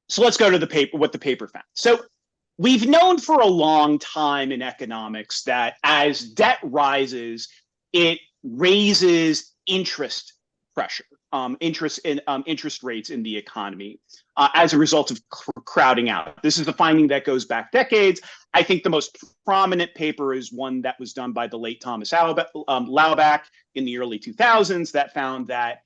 So let's go to the paper, what the paper found. So we've known for a long time in economics that as debt rises, it raises interest pressure, interest rates in the economy as a result of crowding out. This is a finding that goes back decades. I think the most prominent paper is one that was done by the late Thomas Laubach in the early 2000s that found that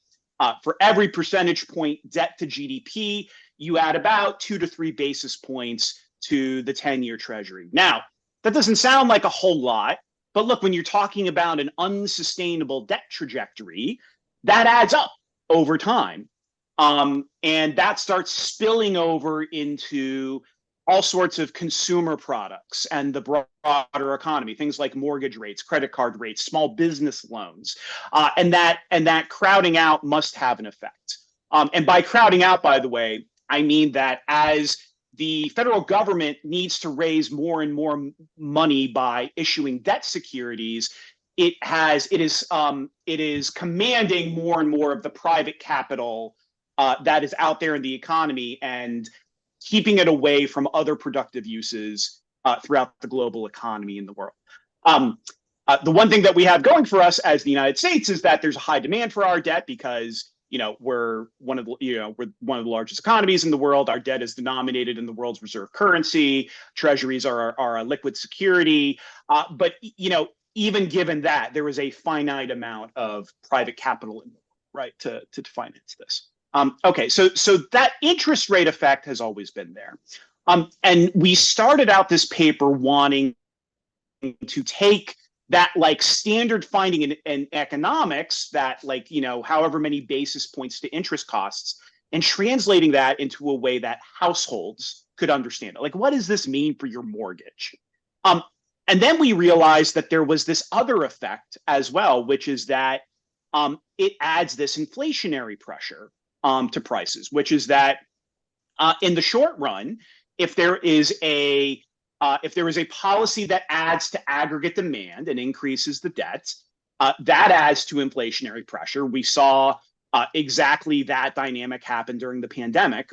for every percentage point debt to GDP, you add about 2 to 3 basis points to the 10-year treasury. Now, that doesn't sound like a whole lot, but look, when you're talking about an unsustainable debt trajectory, that adds up over time. And that starts spilling over into all sorts of consumer products and the broader economy, things like mortgage rates, credit card rates, small business loans, and that crowding out must have an effect. And by crowding out, by the way, I mean that as the federal government needs to raise more and more money by issuing debt securities, it is commanding more and more of the private capital that is out there in the economy and keeping it away from other productive uses throughout the global economy in the world. The one thing that we have going for us as the United States is that there's a high demand for our debt because we're one of the largest economies in the world. Our debt is denominated in the world's reserve currency. Treasuries are a liquid security. But even given that, there is a finite amount of private capital in the world, right, to finance this. Okay, so that interest rate effect has always been there. And we started out this paper wanting to take that like standard finding in economics, that however many basis points to interest costs, and translating that into a way that households could understand it. Like, what does this mean for your mortgage? And then we realized that there was this other effect as well, which is that it adds this inflationary pressure to prices, which is that in the short run, if there is a policy that adds to aggregate demand and increases the debt, that adds to inflationary pressure. We saw exactly that dynamic happen during the pandemic.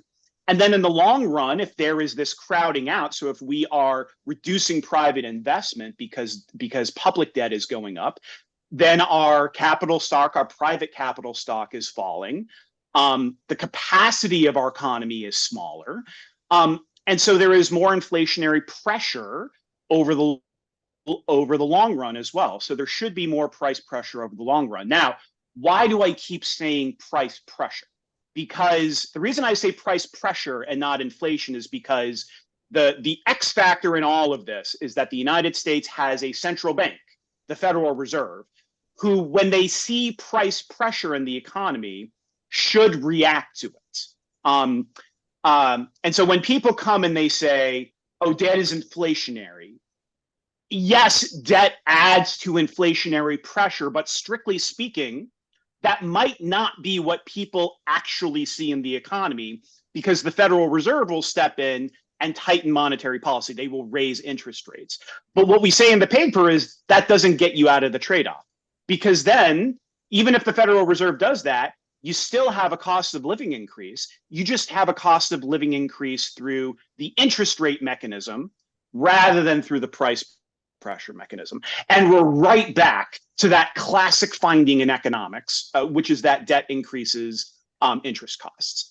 And then in the long run, if there is this crowding out, so if we are reducing private investment because public debt is going up, then our capital stock, our private capital stock is falling. The capacity of our economy is smaller. And so there is more inflationary pressure over the long run as well. So there should be more price pressure over the long run. Now, why do I keep saying price pressure? Because the reason I say price pressure and not inflation is because the X factor in all of this is that the United States has a central bank, the Federal Reserve, who, when they see price pressure in the economy, should react to it. And so when people come and they say, oh, debt is inflationary, yes, debt adds to inflationary pressure, but strictly speaking, that might not be what people actually see in the economy, because the Federal Reserve will step in and tighten monetary policy. They will raise interest rates. But what we say in the paper is that doesn't get you out of the trade-off, because then even if the Federal Reserve does that, you still have a cost of living increase. You just have a cost of living increase through the interest rate mechanism rather than through the price pressure mechanism. And we're right back to that classic finding in economics, which is that debt increases interest costs.